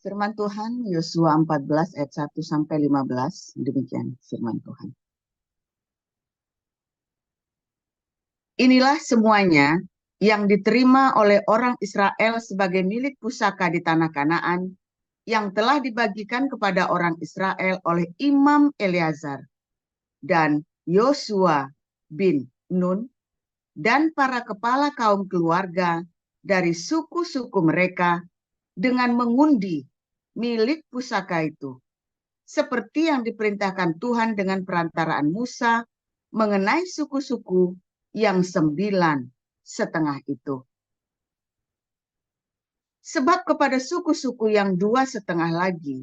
Firman Tuhan, Yosua 14 ayat 1 sampai 15, demikian firman Tuhan. Inilah semuanya yang diterima oleh orang Israel sebagai milik pusaka di tanah Kanaan, yang telah dibagikan kepada orang Israel oleh Imam Eleazar dan Yosua bin Nun dan para kepala kaum keluarga dari suku-suku mereka dengan mengundi milik pusaka itu, seperti yang diperintahkan Tuhan dengan perantaraan Musa mengenai suku-suku yang 9,5 itu. Sebab kepada suku-suku yang 2,5 lagi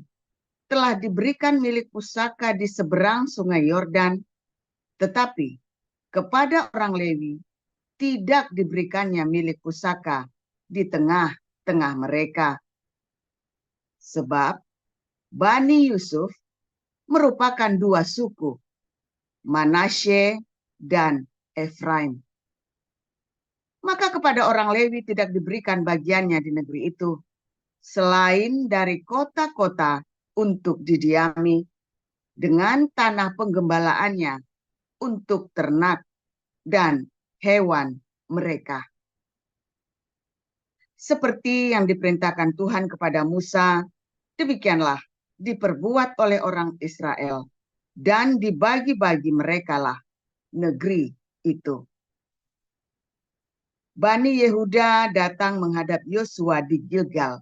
telah diberikan milik pusaka di seberang sungai Yordan, tetapi kepada orang Lewi tidak diberikannya milik pusaka di tengah-tengah mereka. Sebab Bani Yusuf merupakan 2 suku, Manasye dan Efraim. Maka kepada orang Lewi tidak diberikan bagiannya di negeri itu, selain dari kota-kota untuk didiami, dengan tanah penggembalaannya untuk ternak dan hewan mereka. Seperti yang diperintahkan Tuhan kepada Musa, demikianlah diperbuat oleh orang Israel, dan dibagi-bagi merekalah negeri itu. Bani Yehuda datang menghadap Yosua di Gilgal.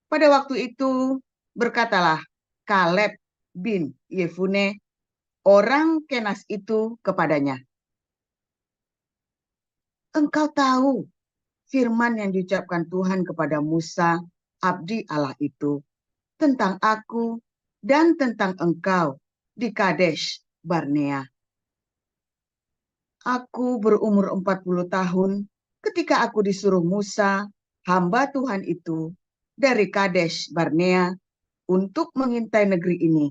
Pada waktu itu berkatalah Kaleb bin Yefune, orang Kenas itu, kepadanya, "Engkau tahu firman yang diucapkan Tuhan kepada Musa, abdi Allah itu, tentang aku dan tentang engkau di Kadesh Barnea. Aku berumur 40 tahun ketika aku disuruh Musa, hamba Tuhan itu, dari Kadesh Barnea untuk mengintai negeri ini.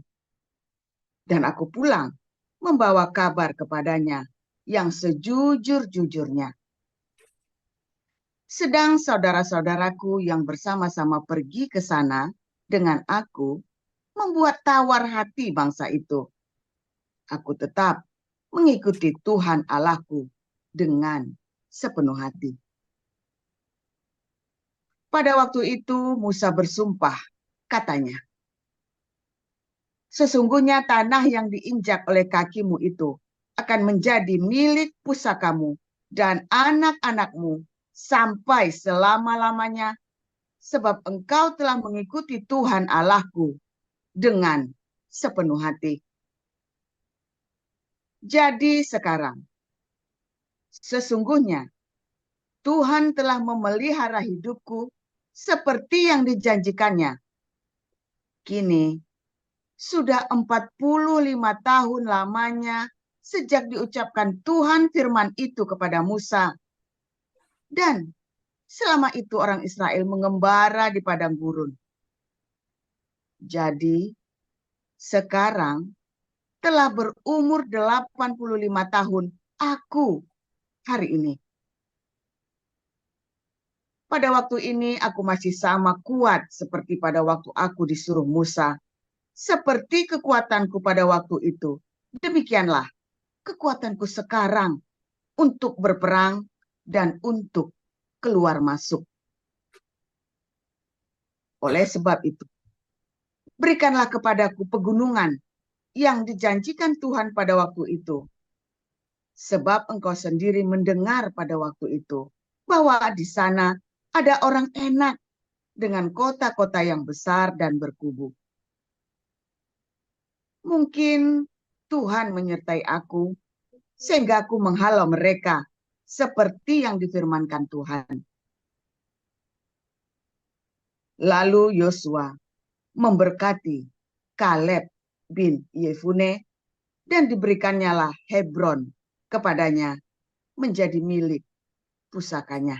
Dan aku pulang membawa kabar kepadanya yang sejujur-jujurnya. Sedang saudara-saudaraku yang bersama-sama pergi ke sana dengan aku membuat tawar hati bangsa itu. Aku tetap mengikuti Tuhan Allahku dengan sepenuh hati." Pada waktu itu Musa bersumpah, katanya, "Sesungguhnya tanah yang diinjak oleh kakimu itu akan menjadi milik pusakamu dan anak-anakmu sampai selama-lamanya, sebab engkau telah mengikuti Tuhan Allahku dengan sepenuh hati. Jadi sekarang, sesungguhnya Tuhan telah memelihara hidupku seperti yang dijanjikannya. Kini sudah 45 tahun lamanya sejak diucapkan Tuhan firman itu kepada Musa. Dan selama itu orang Israel mengembara di padang gurun. Jadi sekarang telah berumur 85 tahun aku hari ini. Pada waktu ini aku masih sama kuat seperti pada waktu aku disuruh Musa. Seperti kekuatanku pada waktu itu, demikianlah kekuatanku sekarang untuk berperang dan untuk keluar masuk. Oleh sebab itu, berikanlah kepadaku pegunungan yang dijanjikan Tuhan pada waktu itu. Sebab engkau sendiri mendengar pada waktu itu bahwa di sana ada orang enak dengan kota-kota yang besar dan berkubu. Mungkin Tuhan menyertai aku sehingga aku menghalau mereka seperti yang difirmankan Tuhan." Lalu Yosua memberkati Kaleb bin Yefune, dan diberikannya lah Hebron kepadanya menjadi milik pusakanya.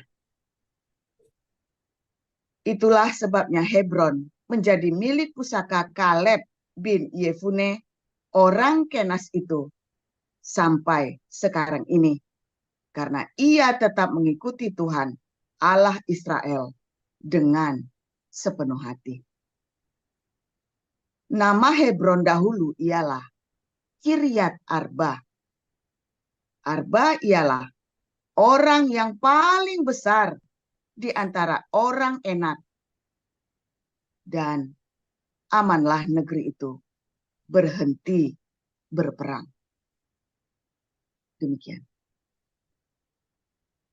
Itulah sebabnya Hebron menjadi milik pusaka Kaleb bin Yefune, orang Kenas itu, sampai sekarang ini, karena ia tetap mengikuti Tuhan Allah Israel dengan sepenuh hati. Nama Hebron dahulu ialah Kiryat Arba. Arba ialah orang yang paling besar di antara orang Enak. Dan amanlah negeri itu berhenti berperang. Demikian.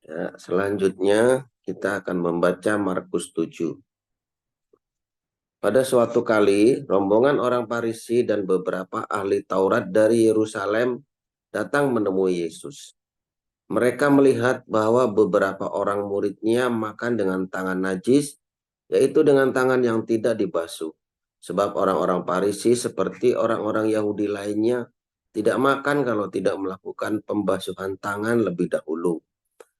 Ya, selanjutnya kita akan membaca Markus 7. Pada suatu kali, rombongan orang Farisi dan beberapa ahli Taurat dari Yerusalem datang menemui Yesus. Mereka melihat bahwa beberapa orang muridnya makan dengan tangan najis, yaitu dengan tangan yang tidak dibasuh. Sebab orang-orang Farisi seperti orang-orang Yahudi lainnya tidak makan kalau tidak melakukan pembasuhan tangan lebih dahulu,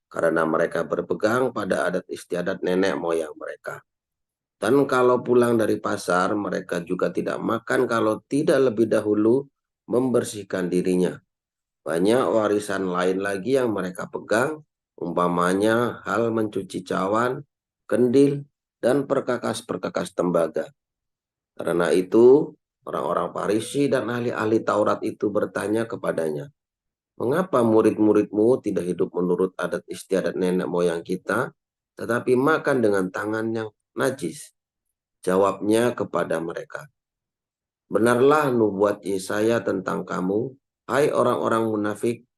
karena mereka berpegang pada adat istiadat nenek moyang mereka. Dan kalau pulang dari pasar, mereka juga tidak makan kalau tidak lebih dahulu membersihkan dirinya. Banyak warisan lain lagi yang mereka pegang, umpamanya hal mencuci cawan, kendil, dan perkakas-perkakas tembaga. Karena itu, orang-orang Farisi dan ahli-ahli Taurat itu bertanya kepadanya, "Mengapa murid-muridmu tidak hidup menurut adat istiadat nenek moyang kita, tetapi makan dengan tangan yang najis?" Jawabnya kepada mereka, "Benarlah nubuat Yesaya tentang kamu, hai orang-orang munafik,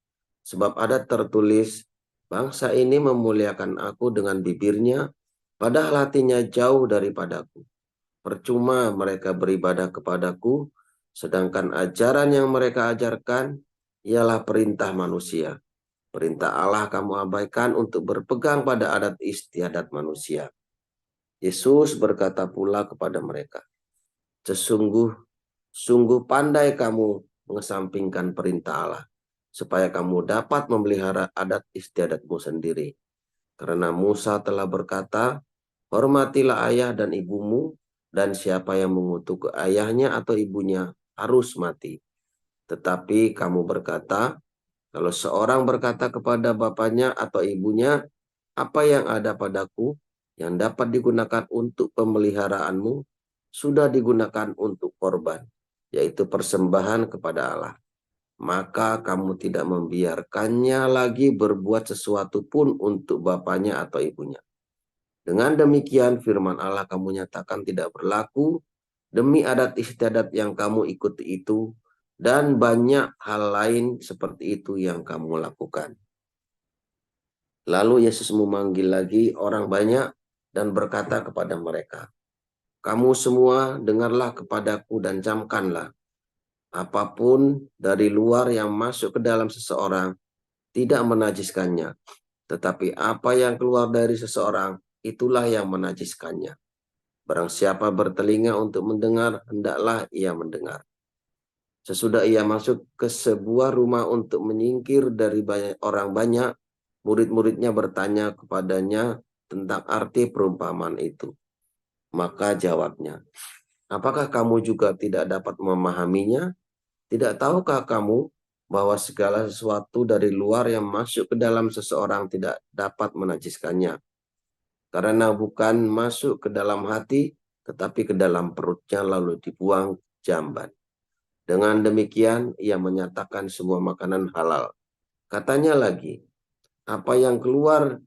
sebab ada tertulis, bangsa ini memuliakan aku dengan bibirnya, padahal hatinya jauh daripadaku. Percuma mereka beribadah kepadaku, sedangkan ajaran yang mereka ajarkan ialah perintah manusia. Perintah Allah kamu abaikan untuk berpegang pada adat istiadat manusia." Yesus berkata pula kepada mereka, Sungguh pandai kamu mengesampingkan perintah Allah, supaya kamu dapat memelihara adat istiadatmu sendiri. Karena Musa telah berkata, hormatilah ayah dan ibumu, dan siapa yang mengutuk ayahnya atau ibunya harus mati. Tetapi kamu berkata, kalau seorang berkata kepada bapaknya atau ibunya, apa yang ada padaku, yang dapat digunakan untuk pemeliharaanmu, sudah digunakan untuk korban, yaitu persembahan kepada Allah. Maka kamu tidak membiarkannya lagi berbuat sesuatu pun untuk bapaknya atau ibunya. Dengan demikian firman Allah kamu nyatakan tidak berlaku demi adat istiadat yang kamu ikuti itu, dan banyak hal lain seperti itu yang kamu lakukan. Lalu Yesus memanggil lagi orang banyak dan berkata kepada mereka, "Kamu semua dengarlah kepadaku dan camkanlah. Apapun dari luar yang masuk ke dalam seseorang tidak menajiskannya, tetapi apa yang keluar dari seseorang itulah yang menajiskannya. Barang siapa bertelinga untuk mendengar, hendaklah ia mendengar." Sesudah ia masuk ke sebuah rumah untuk menyingkir dari orang banyak, murid-muridnya bertanya kepadanya tentang arti perumpamaan itu. Maka jawabnya, "Apakah kamu juga tidak dapat memahaminya? Tidak tahukah kamu bahwa segala sesuatu dari luar yang masuk ke dalam seseorang tidak dapat menajiskannya? Karena bukan masuk ke dalam hati, tetapi ke dalam perutnya lalu dibuang jamban. Dengan demikian, ia menyatakan semua makanan halal." Katanya lagi, apa yang keluar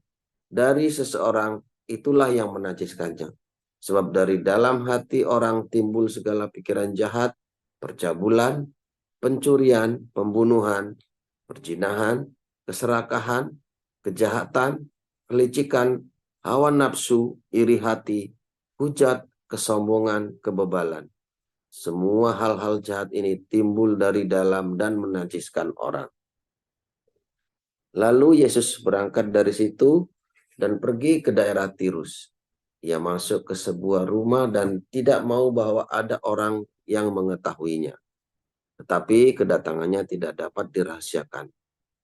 dari seseorang, itulah yang menajiskannya. Sebab dari dalam hati orang timbul segala pikiran jahat, percabulan, pencurian, pembunuhan, perzinahan, keserakahan, kejahatan, kelicikan, hawa nafsu, iri hati, hujat, kesombongan, kebebalan. Semua hal-hal jahat ini timbul dari dalam dan menajiskan orang. Lalu Yesus berangkat dari situ dan pergi ke daerah Tirus. Ia masuk ke sebuah rumah dan tidak mau bahwa ada orang yang mengetahuinya. Tetapi kedatangannya tidak dapat dirahasiakan.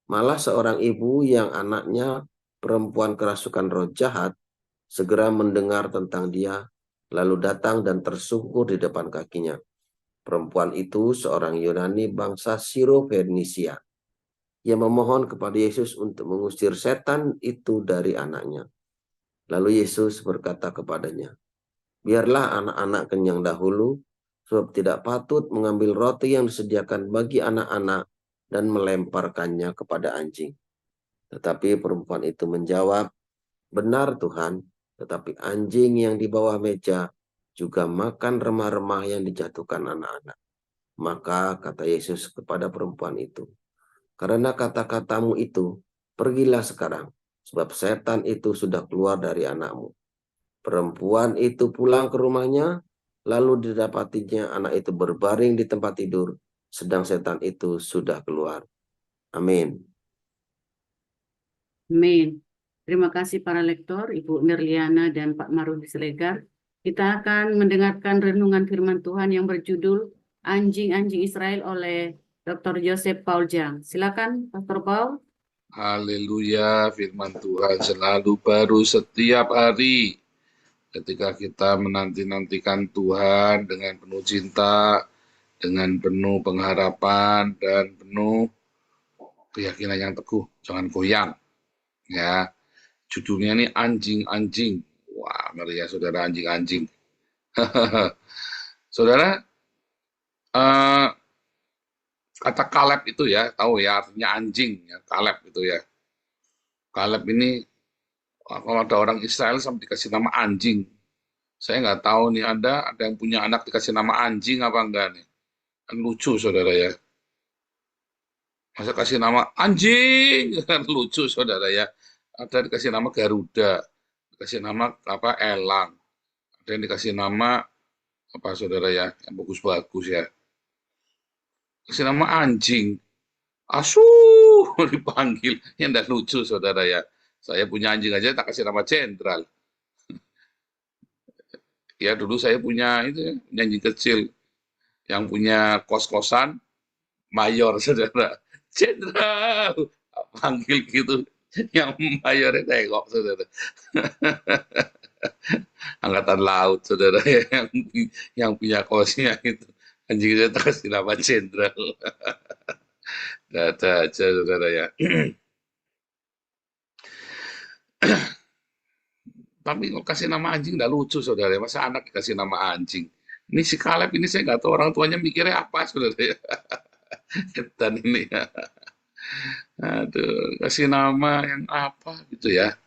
Malah seorang ibu yang anaknya perempuan kerasukan roh jahat segera mendengar tentang dia, lalu datang dan tersungkur di depan kakinya. Perempuan itu seorang Yunani bangsa Siro-Fenisia. Ia memohon kepada Yesus untuk mengusir setan itu dari anaknya. Lalu Yesus berkata kepadanya, Biarlah anak-anak kenyang dahulu, sebab tidak patut mengambil roti yang disediakan bagi anak-anak dan melemparkannya kepada anjing. Tetapi perempuan itu menjawab, benar Tuhan, tetapi anjing yang di bawah meja juga makan remah-remah yang dijatuhkan anak-anak. Maka kata Yesus kepada perempuan itu, karena kata-katamu itu, pergilah sekarang, sebab setan itu sudah keluar dari anakmu. Perempuan itu pulang ke rumahnya, lalu didapatinya anak itu berbaring di tempat tidur, sedang setan itu sudah keluar. Amin. Amin. Terima kasih para lektor, Ibu Nirliana dan Pak Marudi Siregar. Kita akan mendengarkan renungan firman Tuhan yang berjudul Anjing-Anjing Israel oleh Dr. Joseph Paul Jang. Silakan, Pastor Paul. Haleluya, firman Tuhan selalu baru setiap hari. Ketika kita menanti-nantikan Tuhan dengan penuh cinta, dengan penuh pengharapan, dan penuh keyakinan yang teguh. Jangan goyang. Ya, judulnya ini anjing-anjing. Wah, ngeri ya saudara, anjing-anjing. Saudara, eh, kata Kaleb itu ya, tahu ya artinya anjing, ya, Kaleb itu ya. Kaleb ini kalau ada orang Israel sampai dikasih nama anjing. Saya nggak tahu nih, ada yang punya anak dikasih nama anjing apa enggak nih? Kan lucu saudara ya. Masa kasih nama anjing? Kan lucu saudara ya. Ada dikasih nama Garuda, dikasih nama apa Elang, ada yang dikasih nama apa saudara ya, yang bagus-bagus ya. Kasih nama anjing, asuh dipanggil, yang enggak lucu saudara ya. Saya punya anjing aja tak kasih nama Jenderal. Ya dulu saya punya itu ya, punya anjing kecil yang punya kos-kosan mayor saudara. Jenderal panggil gitu, yang mayornya tengok saudara. Angkatan laut saudara ya, yang punya kosnya itu anjing saya tak kasih nama Jenderal. Dada aja saudara ya. Tapi kalau kasih nama anjing nggak lucu saudara, masa anak dikasih nama anjing. Ini si Kaleb ini saya nggak tahu orang tuanya mikirnya apa saudara ya. Dan ini ya. Aduh, kasih nama yang apa gitu ya.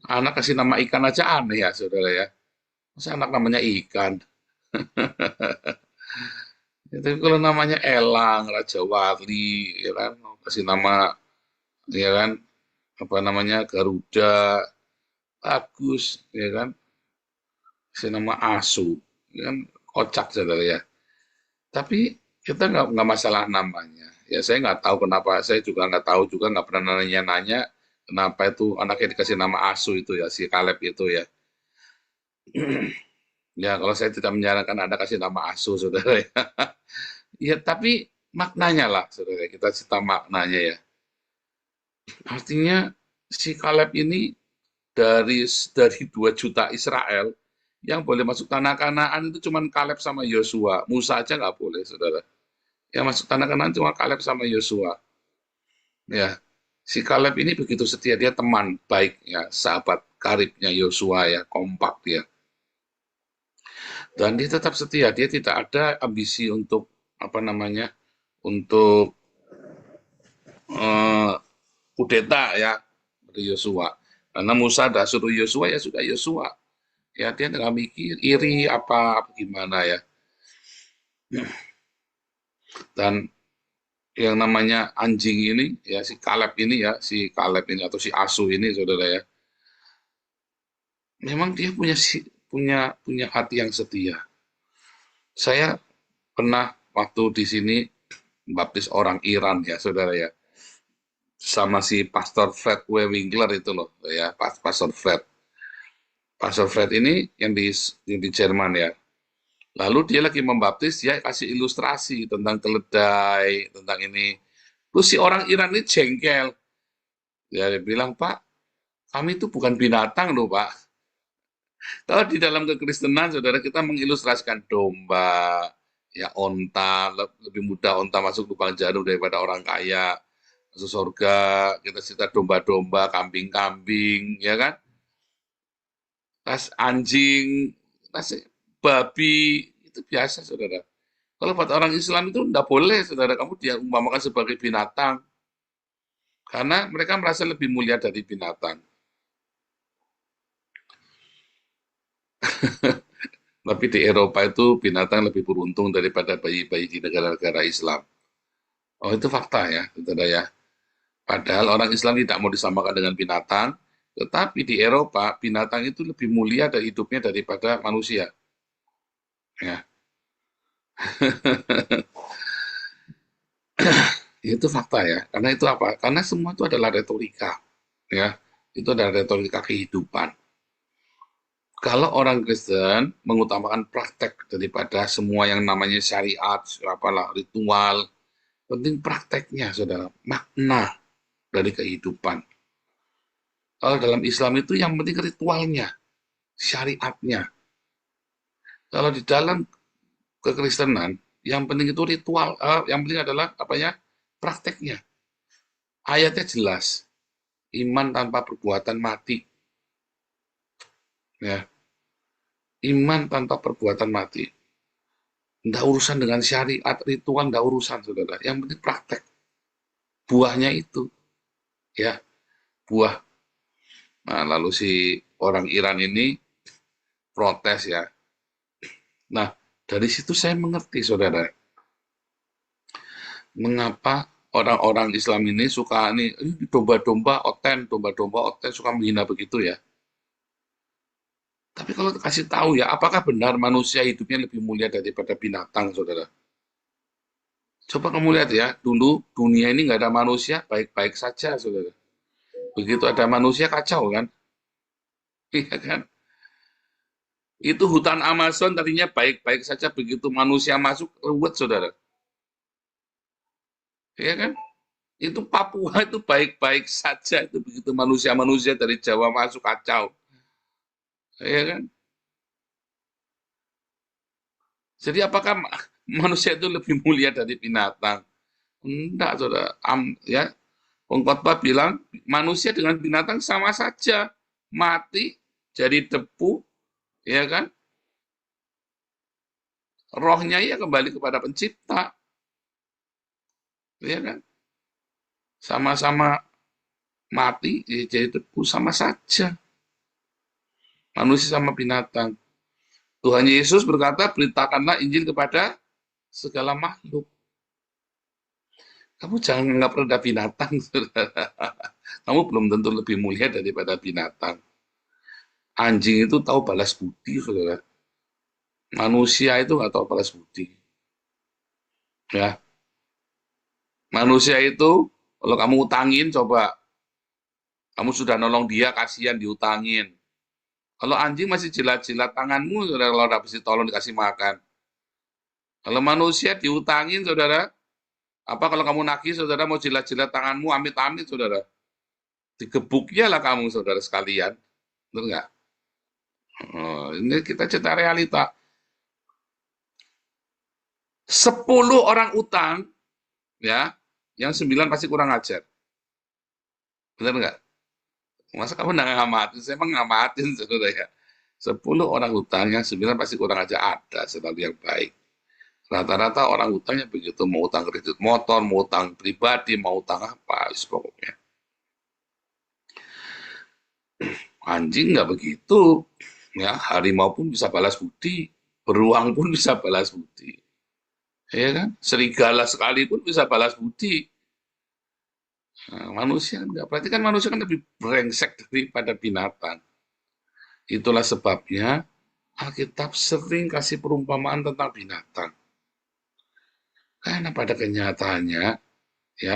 Anak kasih nama ikan aja aneh ya saudara ya. Masa anak namanya ikan. Ya, tapi kalau namanya Elang, Raja Wali, ya kan, kasih nama, ya kan, apa namanya Garuda, bagus, ya kan, kasih nama Asu, ya kan, kocak saudara ya. Tapi kita nggak masalah namanya. Ya saya nggak tahu kenapa, saya juga nggak tahu juga nggak pernah nanya-nanya kenapa itu anaknya dikasih nama Asu itu ya, si Kaleb itu ya. Ya kalau saya tidak menyarankan Anda kasih nama Asu saudara ya. Ya tapi maknanya lah saudara, kita cerita maknanya ya. Artinya si Kaleb ini dari 2 juta Israel yang boleh masuk tanah Kanaan itu cuma Kaleb sama Yosua. Musa aja nggak boleh saudara. Yang masuk tanah Kanaan cuma Kaleb sama Yosua. Ya, si Kaleb ini begitu setia, dia teman baik ya, sahabat karibnya Yosua ya, kompak dia. Dan dia tetap setia, dia tidak ada ambisi untuk apa namanya, untuk kudeta ya dari Yosua. Karena Musa dah suruh Yosua ya sudah Yosua. Ya dia nggak mikir iri apa gimana ya. Dan yang namanya anjing ini ya si Kaleb ini ya, si Kaleb ini atau si Asu ini saudara ya. Memang dia punya hati yang setia. Saya pernah waktu di sini baptis orang Iran ya saudara ya. Sama si Pastor Fred W. Winkler itu loh ya, Pastor Fred. Pastor Fred ini yang di Jerman ya. Lalu dia lagi membaptis, dia kasih ilustrasi tentang keledai, tentang ini. Terus si orang Iran ini jengkel. Dia bilang, Pak, kami itu bukan binatang loh, Pak. Kalau di dalam kekristenan, saudara, kita mengilustrasikan domba, ya onta, lebih mudah onta masuk lubang jarum daripada orang kaya. Masuk surga, kita cerita domba-domba, kambing-kambing, ya kan? ras anjing, ras babi, itu biasa, saudara. Kalau buat orang Islam itu tidak boleh, saudara, kamu diumpamakan sebagai binatang. Karena mereka merasa lebih mulia dari binatang. Tapi di Eropa itu binatang lebih beruntung daripada bayi-bayi di negara-negara Islam. Oh, itu fakta ya, saudara ya. Padahal orang Islam tidak mau disamakan dengan binatang, tetapi di Eropa binatang itu lebih mulia dari hidupnya daripada manusia. Ya. Itu fakta ya. Karena itu apa? Karena semua itu adalah retorika. Ya. Itu adalah retorika kehidupan. Kalau orang Kristen mengutamakan praktek daripada semua yang namanya syariat, apalah ritual, penting prakteknya, saudara, makna dari kehidupan. Kalau dalam Islam itu yang penting ritualnya, syariatnya. Kalau di dalam kekristenan, yang penting itu ritual, yang penting adalah apa ya, prakteknya. Ayatnya jelas, iman tanpa perbuatan mati. Ya, iman tanpa perbuatan mati. Tidak urusan dengan syariat, ritual, tidak urusan, saudara. Yang penting praktek. Buahnya itu, ya, buah. Nah, lalu si orang Iran ini protes ya. Nah, dari situ saya mengerti, saudara, mengapa orang-orang Islam ini suka nih domba-domba oten suka menghina begitu ya. Tapi kalau kasih tahu ya, apakah benar manusia hidupnya lebih mulia daripada binatang, saudara? Coba kamu lihat ya, dulu dunia ini nggak ada manusia, baik-baik saja, saudara. Begitu ada manusia kacau kan? Iya kan? Itu hutan Amazon tadinya baik-baik saja, begitu manusia masuk ruwet, saudara. Iya kan? Itu Papua itu baik-baik saja, itu begitu manusia-manusia dari Jawa masuk kacau. Iya kan? Jadi apakah manusia itu lebih mulia dari binatang? Enggak, saudara. Ya, Pengkhotbah bilang manusia dengan binatang sama saja, mati jadi debu, ya kan? Rohnya ya kembali kepada pencipta, ya kan? Sama-sama mati jadi debu, sama saja. Manusia sama binatang. Tuhan Yesus berkata, beritakanlah Injil kepada segala makhluk. Kamu jangan anggap rendah binatang, saudara. Kamu belum tentu lebih mulia daripada binatang. Anjing itu tahu balas budi, saudara. Manusia itu nggak tahu balas budi. Ya, manusia itu kalau kamu utangin, coba kamu sudah nolong dia, kasihan diutangin. Kalau anjing masih jilat-jilat tanganmu, saudara, kalau nggak bisa tolong dikasih makan. Kalau manusia diutangin, saudara, apa kalau kamu nagih, saudara, mau jilat-jilat tanganmu, amit-amit, saudara. Digebuknya lah kamu, saudara sekalian. Betul nggak? Oh, ini kita cerita realita. 10 orang utang, ya, yang 9 pasti kurang ajar. Benar nggak? Masa kamu nggak ngamatin? Saya emang ngamatin, saudara ya. 10 orang utang, yang 9 pasti kurang ajar. Ada selalu yang baik. Rata-rata orang utangnya begitu, mau utang kredit motor, mau utang pribadi, mau utang apa, pokoknya. Anjing nggak begitu. Ya, harimau pun bisa balas budi, beruang pun bisa balas budi. Ya kan? Serigala sekalipun bisa balas budi. Nah, manusia enggak. Berarti kan manusia kan lebih brengsek daripada binatang. Itulah sebabnya Alkitab sering kasih perumpamaan tentang binatang. Karena pada kenyataannya, ya,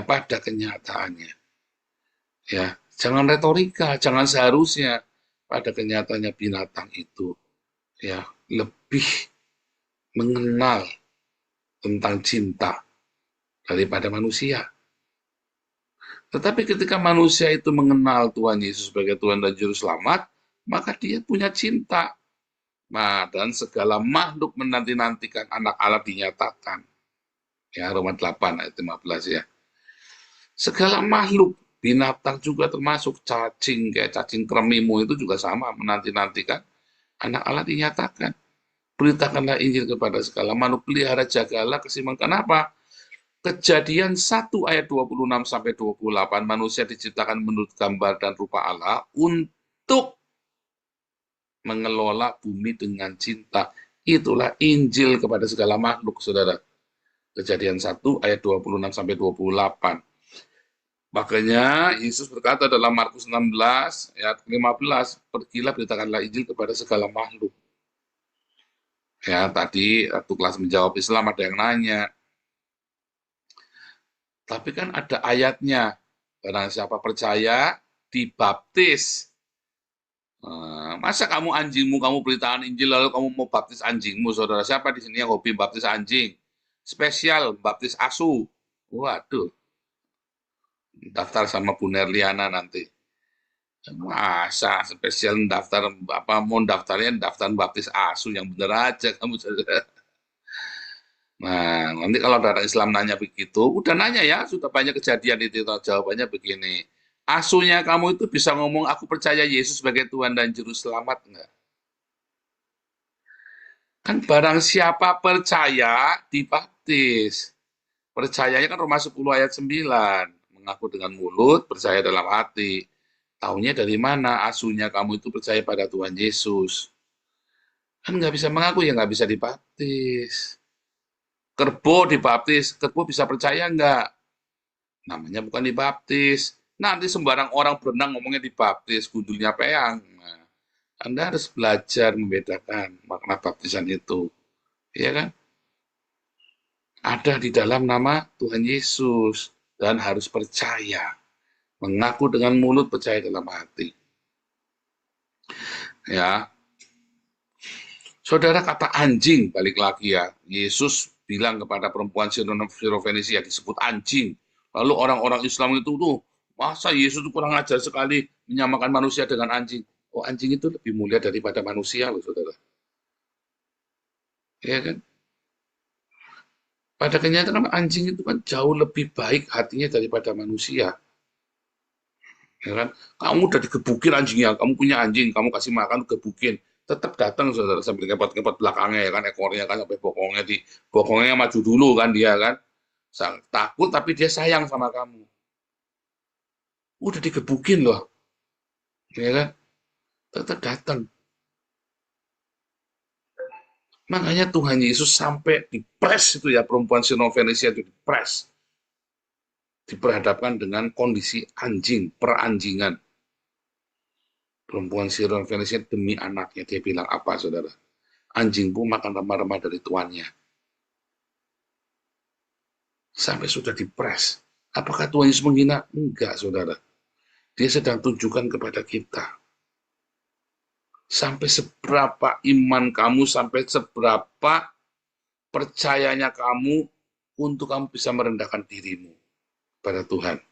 jangan retorika, jangan seharusnya pada kenyataannya binatang itu, ya, lebih mengenal tentang cinta daripada manusia. Tetapi ketika manusia itu mengenal Tuhan Yesus sebagai Tuhan dan Juru Selamat, maka dia punya cinta. Nah, dan segala makhluk menanti-nantikan anak Allah dinyatakan. Ya, Roma 8 ayat 15 ya. Segala makhluk, binatang juga termasuk cacing, kayak cacing kremimu itu juga sama menanti-nantikan Anak Allah dinyatakan. Beritakanlah Injil kepada segala makhluk, pelihara jagalah keseimbangan. Kenapa? Kejadian 1 ayat 26 sampai 28, manusia diciptakan menurut gambar dan rupa Allah untuk mengelola bumi dengan cinta. Itulah Injil kepada segala makhluk, saudara. Kejadian 1 ayat 26 sampai 28. Makanya Yesus berkata dalam Markus 16 ayat 15, pergilah beritakanlah Injil kepada segala makhluk. Ya, tadi waktu kelas menjawab Islam ada yang nanya. Tapi kan ada ayatnya. Barang siapa percaya, dibaptis. Masa kamu anjingmu, kamu beritakan Injil, lalu kamu mau baptis anjingmu, saudara? Siapa di sini yang hobi baptis anjing? Spesial, baptis asu. Waduh, daftar sama Bu Nerliana nanti. Masa spesial daftar, apa mau daftarnya, daftar baptis asu, yang bener aja kamu, saudara. Nah, nanti kalau ada orang Islam nanya begitu, udah nanya ya, sudah banyak kejadian itu, jawabannya begini. Asunya kamu itu bisa ngomong, aku percaya Yesus sebagai Tuhan dan Juru Selamat, enggak? Kan barang siapa percaya, dibaptis. Percayanya kan Roma 10 ayat 9. Mengaku dengan mulut, percaya dalam hati. Taunya dari mana? Asunya kamu itu percaya pada Tuhan Yesus. Kan nggak bisa mengaku, ya nggak bisa dibaptis. Kerbo dibaptis, kerbo bisa percaya nggak? Namanya bukan dibaptis. Nanti sembarang orang berenang ngomongnya dibaptis, gundulnya peang. Nah, Anda harus belajar membedakan makna baptisan itu. Ya kan? Ada di dalam nama Tuhan Yesus dan harus percaya. Mengaku dengan mulut, percaya dalam hati. Ya. Saudara, kata anjing, balik lagi ya. Yesus bilang kepada perempuan Sirofenisia disebut anjing. Lalu orang-orang Islam itu tuh, masa Yesus itu kurang ajar sekali menyamakan manusia dengan anjing. Oh, anjing itu lebih mulia daripada manusia loh, saudara. Ya kan? Pada kenyataan anjing itu kan jauh lebih baik hatinya daripada manusia. Ya kan? Kamu udah digebukin anjingnya, kamu punya anjing, kamu kasih makan, gebukin. Tetap datang, saudara, sambil ngepot-ngepot belakangnya, ya kan, ekornya kan, sampai bokongnya maju dulu kan dia kan. Takut, tapi dia sayang sama kamu. Udah digebukin loh, ya kan? Tetap datang. Makanya Tuhan Yesus sampai dipres itu ya, perempuan Sirofenisia itu dipres. Diperhadapkan dengan kondisi anjing, peranjingan. Perempuan Sirofenisia demi anaknya, dia bilang apa, saudara? Anjing pun makan remah-remah dari tuannya. Sampai sudah dipres. Apakah Tuhan Yesus menghina? Enggak, saudara. Dia sedang tunjukkan kepada kita. Sampai seberapa iman kamu, sampai seberapa percayanya kamu untuk kamu bisa merendahkan dirimu pada Tuhan.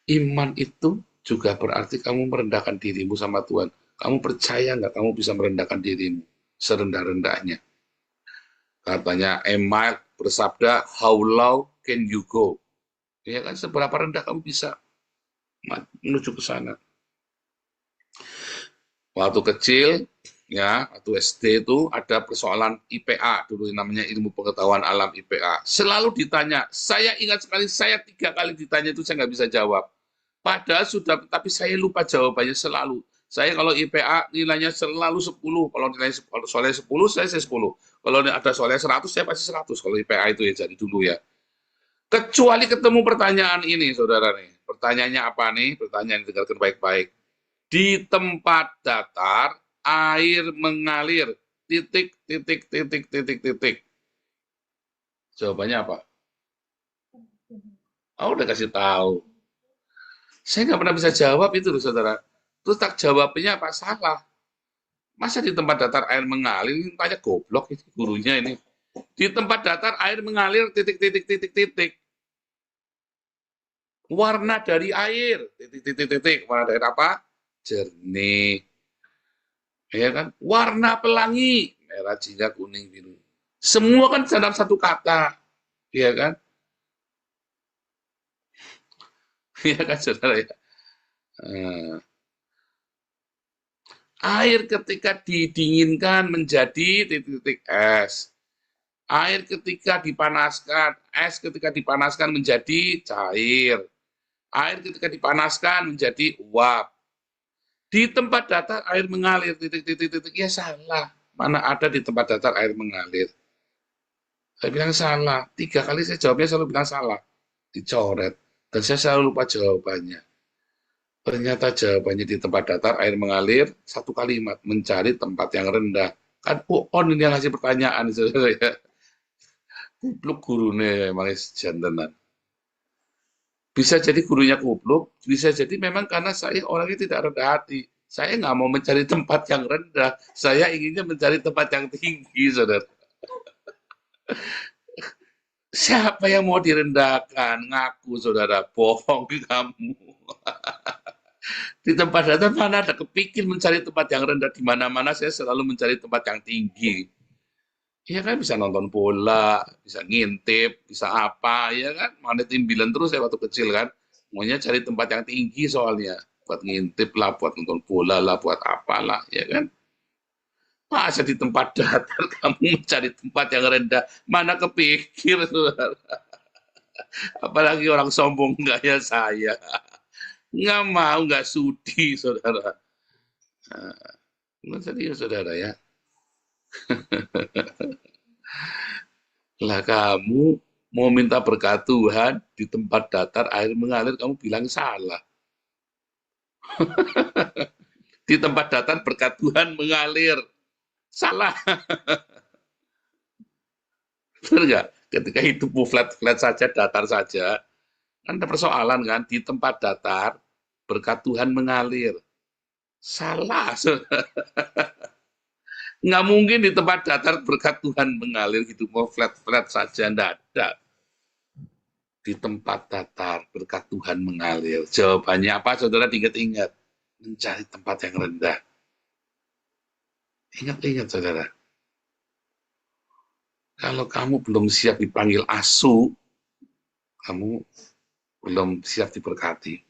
Iman itu juga berarti kamu merendahkan dirimu sama Tuhan. Kamu percaya nggak kamu bisa merendahkan dirimu serendah-rendahnya? Katanya Emile bersabda, how low can you go? Ya kan, seberapa rendah kamu bisa menuju ke sana. Waktu kecil, ya, waktu SD itu ada persoalan IPA, dulu namanya ilmu pengetahuan alam IPA. Selalu ditanya, saya ingat sekali, saya 3 kali ditanya itu saya nggak bisa jawab. Padahal sudah, tapi saya lupa jawabannya selalu. Saya kalau IPA nilainya selalu 10, kalau nilainya soalnya 10, saya 10. Kalau ada soalnya 100, saya pasti 100, kalau IPA itu ya jadi dulu ya. Kecuali ketemu pertanyaan ini, saudara nih. Pertanyaannya apa nih? Pertanyaan dengarkan baik-baik. Di tempat datar, air mengalir, titik, titik, titik, titik, titik. Jawabannya apa? Oh, udah kasih tahu. Saya nggak pernah bisa jawab itu loh, saudara. Terus tak jawabnya apa? Salah. Masa di tempat datar air mengalir? Ini tanya goblok ini gurunya ini. Di tempat datar air mengalir, titik, titik, titik, titik. Warna dari air, titik, titik, titik. Warna dari apa? Jernih. Ya kan? Warna pelangi, merah, jingga, kuning, biru. Semua kan dalam satu kata. Ya kan? Ya kan, saudara ya? Air ketika didinginkan menjadi titik-titik es. Air ketika dipanaskan, es ketika dipanaskan menjadi cair. Air ketika dipanaskan menjadi uap. Di tempat datar air mengalir, titik-titik-titik, ya salah. Mana ada di tempat datar air mengalir. Saya bilang salah. 3 kali saya jawabnya selalu bilang salah. Dicoret. Dan saya selalu lupa jawabannya. Ternyata jawabannya di tempat datar air mengalir, 1 kalimat, mencari tempat yang rendah. Kan on ini yang ngasih pertanyaan, saudara ya. Kupluk gurune emang jantenan. Bisa jadi gurunya kupluk, bisa jadi memang karena saya orangnya tidak rendah hati. Saya nggak mau mencari tempat yang rendah, saya inginnya mencari tempat yang tinggi, saudara. Siapa yang mau direndahkan? Ngaku, saudara, bohong kamu. Di tempat datar mana ada kepikir mencari tempat yang rendah, di mana-mana saya selalu mencari tempat yang tinggi. Iya kan, bisa nonton bola, bisa ngintip, bisa apa, ya kan? Mana timbilan terus saya waktu kecil kan. Maunya cari tempat yang tinggi soalnya. Buat ngintip lah, buat nonton bola lah, buat apalah, ya kan? Masa di tempat datar kamu mencari tempat yang rendah? Mana kepikir, saudara. Apalagi orang sombong kayak saya. Nggak mau, nggak sudi, saudara. Nggak serius, saudara ya. Lah kamu mau minta berkat Tuhan di tempat datar air mengalir, kamu bilang salah. Di tempat datar berkat Tuhan mengalir, salah. Benar nggak? Ketika hidupmu flat-flat saja, datar saja, kan ada persoalan kan? Di tempat datar berkat Tuhan mengalir, salah. Nggak mungkin di tempat datar berkat Tuhan mengalir gitu, mau flat-flat saja, enggak ada. Di tempat datar berkat Tuhan mengalir. Jawabannya apa, saudara? Ingat-ingat. Mencari tempat yang rendah. Ingat-ingat, saudara. Kalau kamu belum siap dipanggil asu, kamu belum siap diberkati.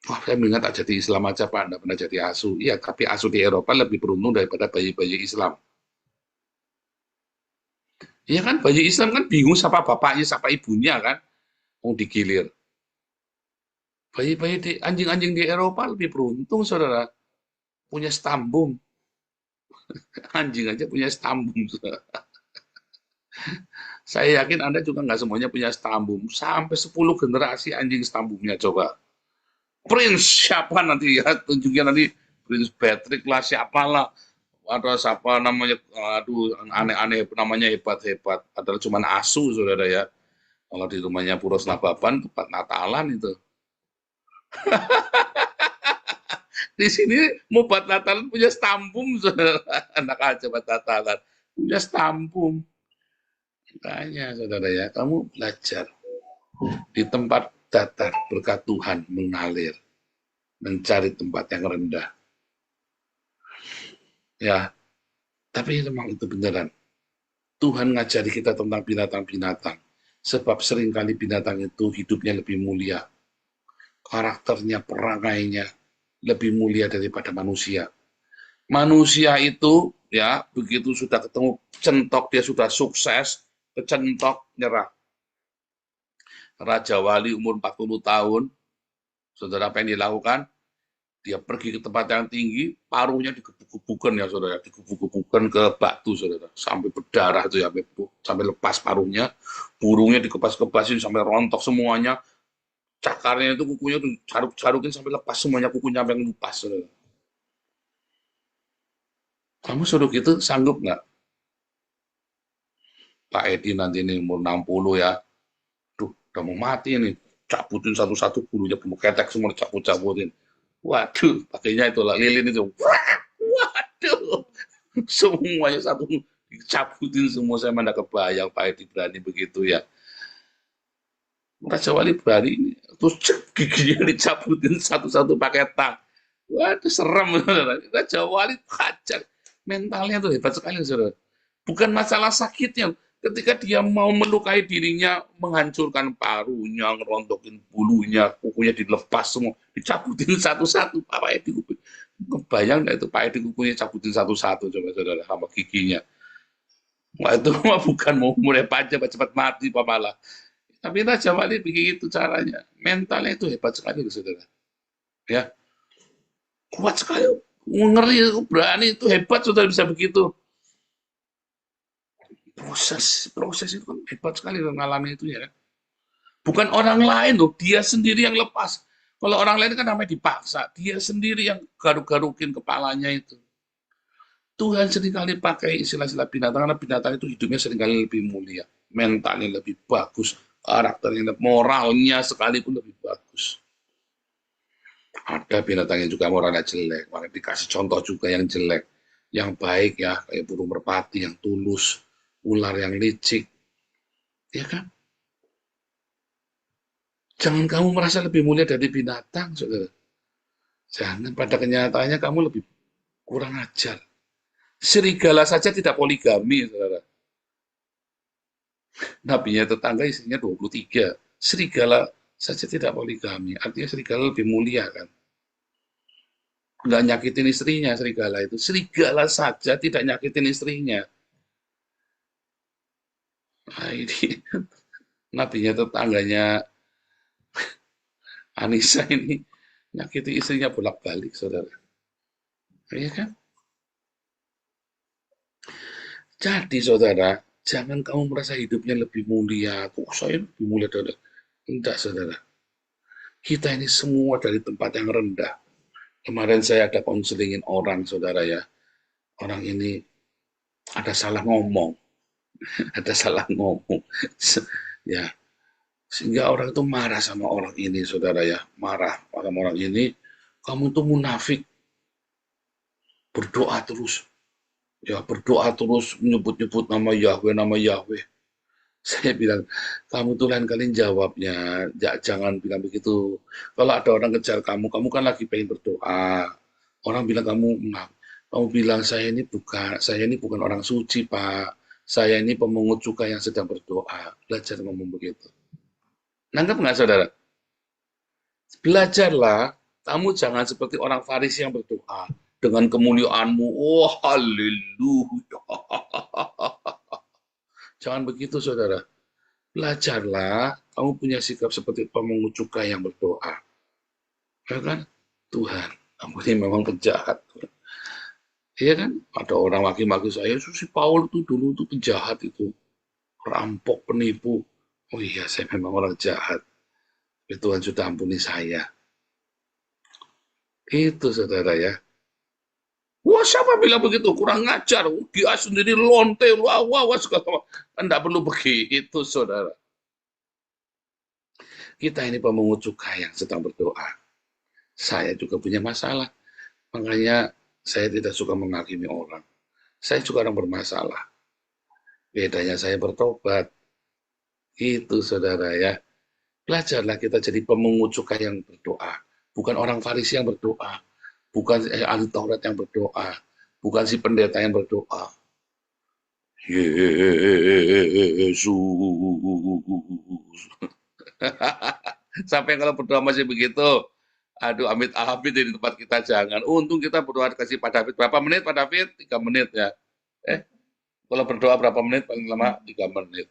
Wah, saya ingat tak jadi Islam aja, Pak. Enggak pernah jadi asu. Iya, tapi asu di Eropa lebih beruntung daripada bayi-bayi Islam. Iya kan, bayi Islam kan bingung siapa bapaknya, siapa ibunya kan. Mau digilir. Bayi-bayi di anjing-anjing di Eropa lebih beruntung, saudara. Punya stambum. Anjing aja punya stambum, saudara. Saya yakin Anda juga nggak semuanya punya stambum. Sampai 10 generasi anjing stambumnya, coba. Prince siapa nanti ya, tunjuknya nanti Prince Patrick lah, siapa lah, atau siapa namanya, aduh aneh-aneh namanya, hebat-hebat, adalah cuma asu, saudara ya. Kalau di rumahnya Puros Nababan, tempat Natalan itu. Di sini mau buat Natalan punya stambum, saudara. Anak aja buat Natalan punya stambum. Makanya, saudara ya, kamu belajar di tempat datar berkat Tuhan mengalir, mencari tempat yang rendah. Ya, tapi memang itu beneran. Tuhan ngajari kita tentang binatang-binatang, sebab seringkali binatang itu hidupnya lebih mulia, karakternya, perangainya lebih mulia daripada manusia. Manusia itu ya begitu sudah ketemu centok, dia sudah sukses, kecentok, nyerah. Raja Wali umur 40 tahun, saudara, apa yang dilakukan? Dia pergi ke tempat yang tinggi, paruhnya digebuk-gebukan ya, saudara, digebuk-gebukan ke batu, saudara, sampai berdarah tuh ya, sampai lepas paruhnya, burungnya dikepas-kepasin sampai rontok semuanya, cakarnya itu kukunya tuh caruk-carukin sampai lepas semuanya, kukunya sampai lepas, saudara. Kamu suruh gitu sanggup nggak? Pak Edi nanti ini umur 60 ya, udah mau mati nih, cabutin satu-satu bulunya, bulu ketek semua dicabut-cabutin. Waduh, pakainya itu lah, lilin itu. Waduh, semuanya satu dicabutin semua. Saya mana kebayang Pak Edi berani begitu ya. Raja Wali berani, terus giginya dicabutin satu-satu pakai tang. Waduh, serem. Raja Wali hajar. Mentalnya tuh hebat sekali, saudara. Bukan masalah sakitnya, Ketika dia mau melukai dirinya, menghancurkan parunya, ngerontokin bulunya, kukunya dilepas semua, dicabutin satu-satu. Pak Edi kuku. Kebayang nggak itu Pak Edi kukunya cabutin satu-satu, coba saudara, sama giginya. Wah, itu mah bukan mau mulai pajak, cepat mati, Pak malah. Tapi Raja Wali begitu caranya. Mentalnya itu hebat sekali, saudara. Ya, kuat sekali. Ngeri, berani, itu hebat, saudara, bisa begitu. Proses itu kan hebat sekali mengalami itu ya. Bukan orang lain loh, dia sendiri yang lepas. Kalau orang lain kan namanya dipaksa, dia sendiri yang garuk-garukin kepalanya itu. Tuhan seringkali pakai istilah-istilah binatang, karena binatang itu hidupnya seringkali lebih mulia, mentalnya lebih bagus, karakternya, moralnya sekalipun lebih bagus. Ada binatang yang juga moralnya jelek, maka dikasih contoh juga yang jelek, yang baik ya, kayak burung merpati yang tulus, ular yang licik, ya kan? Jangan kamu merasa lebih mulia dari binatang, saudara. Jangan, pada kenyataannya kamu lebih kurang ajar. Serigala saja tidak poligami, saudara. Nabinya tetangga istrinya 23. Serigala saja tidak poligami. Artinya serigala lebih mulia kan. Nggak nyakitin istrinya serigala itu. Serigala saja tidak nyakitin istrinya. Nah, ini nabinya tetangganya Anissa ini nyakiti istrinya bolak-balik, saudara. Iya kan? Jadi, saudara, jangan kamu merasa hidupnya lebih mulia. Kok saya lebih mulia dari... Tidak, saudara. Kita ini semua dari tempat yang rendah. Kemarin saya ada konselingin orang, saudara ya. Orang ini ada salah ngomong. Ada salah ngomong. Ya, sehingga orang itu marah sama orang ini, saudara ya. Marah sama orang ini. Kamu tuh munafik. Berdoa terus. Ya, berdoa terus, menyebut-nyebut nama Yahweh. Saya bilang, kamu tuh lain kali jawabnya, jangan bilang begitu. Kalau ada orang kejar kamu kan lagi pengen berdoa. Orang bilang kamu bilang saya ini bukan orang suci, Pak. Saya ini pemungut cukai yang sedang berdoa. Belajar ngomong begitu. Nangkep nggak, saudara? Belajarlah, kamu jangan seperti orang Farisi yang berdoa dengan kemuliaanmu. Oh, haleluya. Jangan begitu, saudara. Belajarlah, kamu punya sikap seperti pemungut cukai yang berdoa. Ya kan? Tuhan, kamu ini memang penjahat. Iya kan? Ada orang maki-maki saya, si Paul itu dulu itu penjahat itu. Perampok, penipu. Oh iya, saya memang orang jahat. Tapi Tuhan sudah ampuni saya. Itu, saudara ya. Wah, siapa bilang begitu? Kurang ngajar. Dia sendiri lonte, wah, segala. Tidak perlu begitu, saudara. Kita ini pemungut cukai yang sedang berdoa. Saya juga punya masalah. Makanya saya tidak suka menghakimi orang. Saya juga orang bermasalah. Bedanya saya bertobat. Itu, saudara ya. Belajarlah kita jadi pemungut cukai yang berdoa. Bukan orang Farisi yang berdoa. Bukan ahli Taurat yang berdoa. Bukan si pendeta yang berdoa. Yesus. Sampai kalau berdoa masih begitu. Aduh, amit-amit di tempat kita jangan. Untung kita berdoa kasih Pak David. Berapa menit Pak David? 3 menit ya. Kalau berdoa berapa menit? Paling lama 3 menit.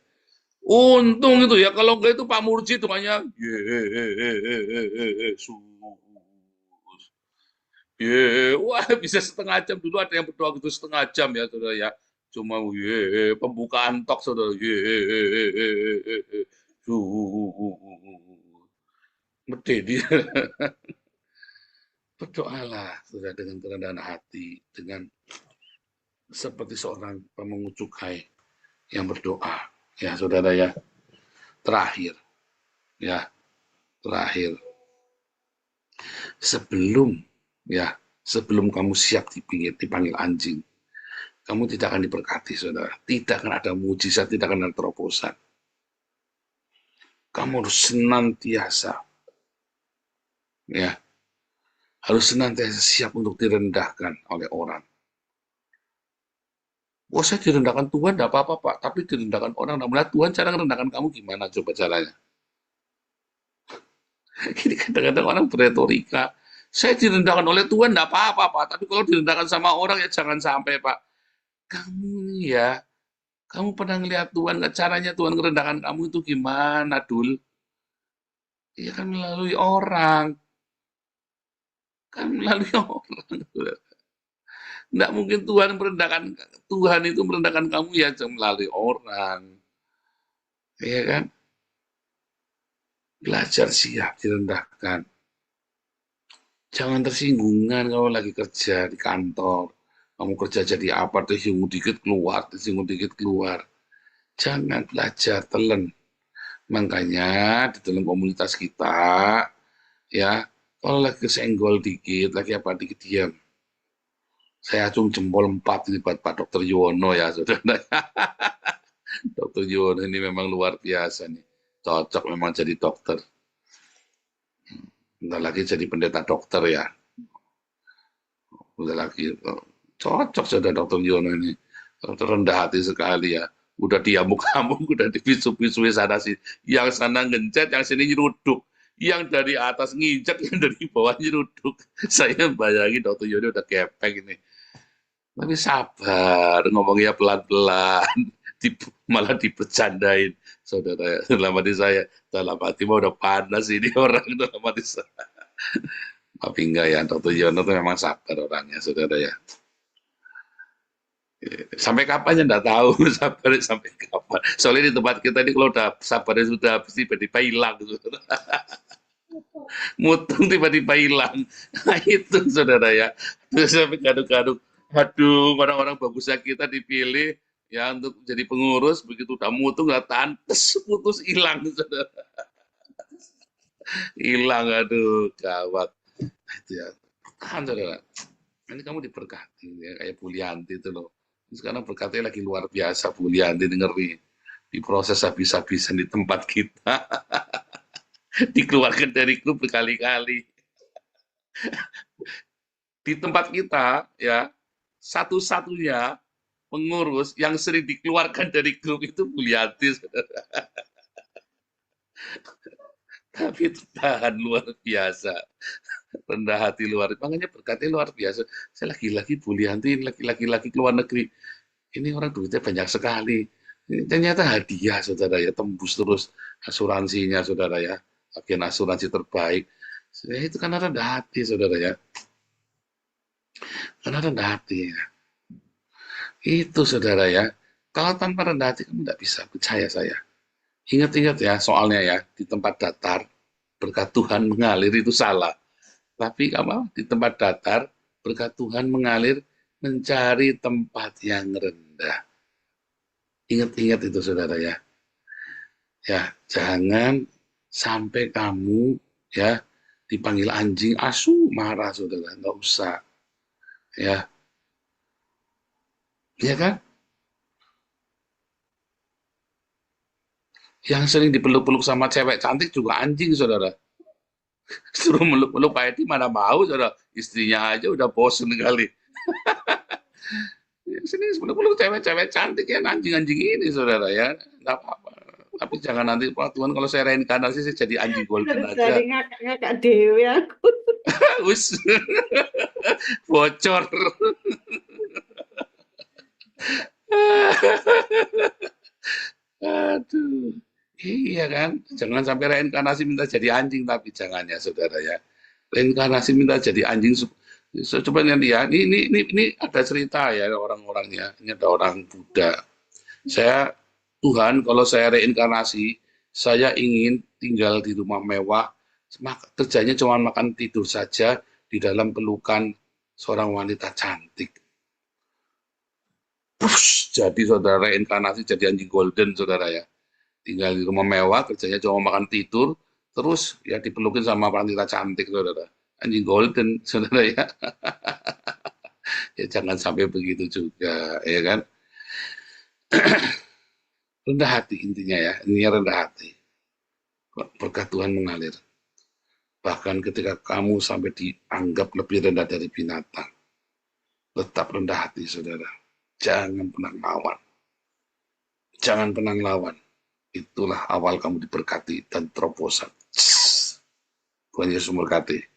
Untung itu ya. Kalau enggak itu Pak Murji doanya. Yesus. Wah, bisa setengah jam. Dulu ada yang berdoa gitu setengah jam ya, saudara ya. Cuma pembukaan tok, saudara. Mededi. Berdoalah, saudara, dengan kerendahan hati, dengan seperti seorang pemungut cukai yang berdoa, ya, saudara ya. Terakhir, sebelum kamu siap dipanggil anjing, kamu tidak akan diberkati, saudara. Tidak akan ada mujizat, tidak akan ada terobosan. Kamu harus senantiasa, harus senantiasa siap untuk direndahkan oleh orang. Wah, saya direndahkan Tuhan, enggak apa-apa, Pak. Tapi direndahkan orang. Nah, Tuhan cara merendahkan kamu gimana? Coba caranya. Ini kadang-kadang orang beretorika. Saya direndahkan oleh Tuhan, enggak apa-apa, Pak. Tapi kalau direndahkan sama orang, ya jangan sampai, Pak. Kamu nih ya, kamu pernah ngelihat Tuhan, nggak caranya Tuhan merendahkan kamu itu gimana, Dul? Ya kan melalui orang. Kan melalui orang. Nggak mungkin Tuhan itu merendahkan kamu ya melalui orang. Ya kan? Belajar siap direndahkan. Jangan tersinggungan kalau lagi kerja di kantor. Kamu kerja jadi apa, tersinggung dikit keluar, tersinggung dikit keluar. Jangan, belajar, telan. Makanya di dalam komunitas kita, ya, kalau lagi kesenggol dikit, lagi apa dikit diam. Saya acung jempol 4 ini buat Pak Dr. Yuwono ya, saudara. Dr. Yuwono ini memang luar biasa nih. Cocok memang jadi dokter. Bentar lagi jadi pendeta dokter ya. Udah lagi, cocok saudara Dr. Yuwono ini. Rendah hati sekali ya. Udah diamuk-amuk, udah dipisu-pisui sana sini. Yang sana ngencet, yang sini nyeruduk. Yang dari atas nginjek, yang dari bawah nyeruduk. Saya bayangin Dr. Yuwono udah gepeng ini. Tapi sabar, ngomongnya pelan-pelan. Malah dibercandain. Saudara, dalam hati saya, dalam hati mah udah panas ini orang dalam hati saya. Tapi enggak ya, Dr. Yuwono itu memang sabar orangnya, saudara ya. Sampai kapan ya enggak tahu, sabar sampai kapan. Soalnya di tempat kita ini kalau udah sabarnya sudah habis tiba-tiba hilang. Mutung tiba-tiba hilang. Nah itu saudara ya. Terus sampai kadung-kadung, aduh orang-orang bagusnya kita dipilih ya untuk jadi pengurus, begitu udah mutung nggak tantes, putus hilang saudara. Hilang, aduh gawat. Nah, itu ya. Tahan saudara. Ini kamu diberkati ya, kayak Bu Lianti itu loh. Sekarang berkatnya lagi luar biasa Bu Lianti, ngeri. Diproses habis-habisan di tempat kita. Dikeluarkan dari grup berkali-kali. Di tempat kita ya, satu-satunya pengurus yang sering dikeluarkan dari grup itu Bu Lianti. Tapi itu tahan luar biasa. Rendah hati luar, makanya berkatnya luar biasa. Saya lagi-lagi Bu Lianti, lagi-lagi keluar negeri. Ini orang duitnya banyak sekali. Ini ternyata hadiah, saudara ya, tembus terus asuransinya, saudara ya. Agen asuransi terbaik. Ya, itu karena rendah hati, saudara ya. Karena rendah hati. Ya. Itu, saudara ya. Kalau tanpa rendah hati, kamu tidak bisa, percaya saya. Ingat-ingat ya, soalnya ya, di tempat datar, berkat Tuhan mengalir itu salah. Tapi kamu di tempat datar, berkat Tuhan mengalir mencari tempat yang rendah. Ingat-ingat itu, saudara ya. Ya, jangan sampai kamu ya dipanggil anjing asu marah, saudara. Nggak usah. Ya. Iya kan? Yang sering dipeluk-peluk sama cewek cantik juga anjing, saudara. Suruh meluk-meluk Pak Edi mana mau, saudara. Istrinya aja udah bosen kali. Sini peluk-peluk cewek-cewek cantik ya, anjing-anjing ini, saudara ya. Nggak apa-apa. Tapi jangan nanti, Pak Tuhan, kalau saya reinkarnasi sih jadi anjing golden aja. Dari ngakak dewe aku. Us, bocor. Aduh. Iya kan? Jangan sampai reinkarnasi minta jadi anjing, tapi jangan ya, saudara ya. Reinkarnasi minta jadi anjing. Coba nanti ya. Ini ada cerita ya orang-orangnya. Ini ada orang Buddha. Tuhan, kalau saya reinkarnasi, saya ingin tinggal di rumah mewah, kerjanya cuma makan tidur saja di dalam pelukan seorang wanita cantik. Push, jadi saudara reinkarnasi jadi anjing golden, saudara ya. Tinggal di rumah mewah, kerjanya cuma makan tidur, terus ya dipelukin sama wanita cantik, saudara. Anjing golden, saudara ya. Ya jangan sampai begitu juga, ya kan. Rendah hati intinya ya, ini rendah hati. Berkat Tuhan mengalir. Bahkan ketika kamu sampai dianggap lebih rendah dari binatang, tetap rendah hati, saudara. Jangan pernah lawan. Jangan pernah lawan. Itulah awal kamu diberkati dan terobosan. Tuhan Yesus memberkati.